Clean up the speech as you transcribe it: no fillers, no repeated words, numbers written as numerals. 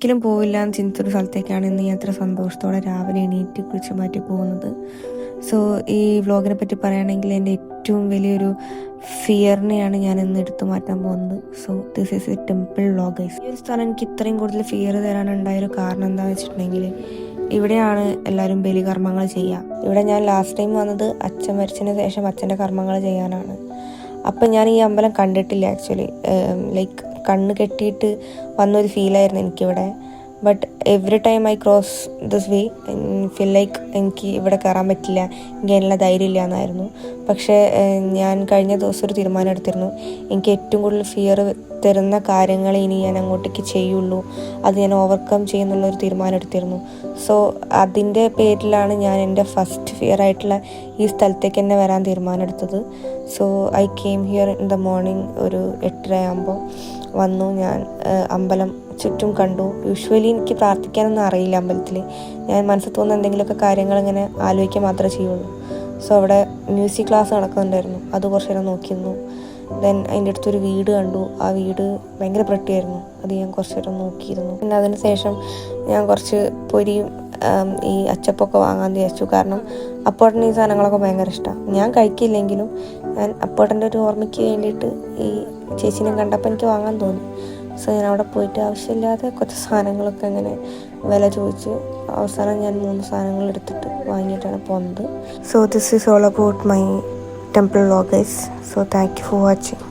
ഒരിക്കലും പോവില്ല എന്ന് ചിന്തിച്ചൊരു സ്ഥലത്തേക്കാണ് ഇന്ന് ഞാൻ അത്ര സന്തോഷത്തോടെ രാവിലെ എണീറ്റ് കുളിച്ച് മാറ്റി പോകുന്നത്. സോ ഈ വ്ളോഗിനെ പറ്റി പറയുകയാണെങ്കിൽ എൻ്റെ ഏറ്റവും വലിയൊരു ഫിയറിനെയാണ് ഞാൻ ഇന്ന് എടുത്തു മാറ്റാൻ പോകുന്നത്. So this is A temple vlog guys. ഈ ഒരു സ്ഥലം എനിക്ക് ഇത്രയും കൂടുതൽ ഫിയർ തരാനുണ്ടായൊരു കാരണം എന്താണെന്ന് വെച്ചിട്ടുണ്ടെങ്കിൽ ഇവിടെയാണ് എല്ലാവരും ബലികർമ്മങ്ങൾ ചെയ്യുക. ഇവിടെ ഞാൻ ലാസ്റ്റ് ടൈം വന്നത് അച്ഛൻ മരിച്ചതിന് ശേഷം അച്ഛൻ്റെ കർമ്മങ്ങൾ ചെയ്യാനാണ്. അപ്പം ഞാൻ ഈ അമ്പലം കണ്ടിട്ടില്ല ആക്ച്വലി. ലൈക്ക് കണ്ണ് കെട്ടിയിട്ട് വന്നൊരു ഫീലായിരുന്നു എനിക്കിവിടെ. But every time I cross this way feel like എനിക്ക് ഇവിടെ കയറാൻ പറ്റില്ല, എനിക്ക് അതിനുള്ള ധൈര്യം ഇല്ല എന്നായിരുന്നു. പക്ഷേ ഞാൻ കഴിഞ്ഞ ദിവസം ഒരു തീരുമാനം എടുത്തിരുന്നു, എനിക്ക് ഏറ്റവും കൂടുതൽ ഫിയർ തരുന്ന കാര്യങ്ങൾ ഇനി ഞാൻ അങ്ങോട്ടേക്ക് ചെയ്യുള്ളൂ, അത് ഞാൻ ഓവർകം ചെയ്യുന്നുള്ളൊരു തീരുമാനം എടുത്തിരുന്നു. സോ അതിൻ്റെ പേരിലാണ് ഞാൻ എൻ്റെ ഫസ്റ്റ് ഫിയർ ആയിട്ടുള്ള ഈ സ്ഥലത്തേക്ക് തന്നെ വരാൻ തീരുമാനം എടുത്തത്. So I came here in the morning. ഒരു 8:30 ആകുമ്പോൾ വന്നു. ഞാൻ അമ്പലം ചുറ്റും കണ്ടു. യൂഷ്വലി എനിക്ക് പ്രാർത്ഥിക്കാനൊന്നും അറിയില്ല അമ്പലത്തിൽ. ഞാൻ മനസ്സിൽ തോന്നുന്ന എന്തെങ്കിലുമൊക്കെ കാര്യങ്ങൾ ഇങ്ങനെ ആലോചിക്കാൻ മാത്രമേ ചെയ്യുള്ളൂ. സോ അവിടെ മ്യൂസിക് ക്ലാസ് നടക്കുന്നുണ്ടായിരുന്നു, അത് കുറച്ച് നേരം നോക്കിയിരുന്നു. ദെൻ അതിൻ്റെ അടുത്തൊരു വീട് കണ്ടു. ആ വീട് ഭയങ്കര പ്രട്ടിയായിരുന്നു, അത് ഞാൻ കുറച്ച് നേരം നോക്കിയിരുന്നു. പിന്നെ അതിന് ശേഷം ഞാൻ കുറച്ച് പൊരിയും ഈ അച്ചപ്പൊക്കെ വാങ്ങാൻ വിചാരിച്ചു. കാരണം അപ്പോട്ടന് ഈ സാധനങ്ങളൊക്കെ ഭയങ്കര ഇഷ്ടമാണ്. ഞാൻ കഴിക്കില്ലെങ്കിലും ഞാൻ അപ്പോട്ടൻ്റെ ഒരു ഓർമ്മയ്ക്ക് വേണ്ടിയിട്ട് ഈ ചേച്ചിനെ കണ്ടപ്പോൾ എനിക്ക് വാങ്ങാൻ തോന്നി. സോ ഞാൻ അവിടെ പോയിട്ട് ആവശ്യമില്ലാതെ കുറച്ച് സാധനങ്ങളൊക്കെ അങ്ങനെ വില ചോദിച്ച് അവസാനം ഞാൻ 3 സാധനങ്ങൾ എടുത്തിട്ട് വാങ്ങിയിട്ടാണ് പോകുന്നത്. So this is all about my temple vlog guys. So thank you for watching.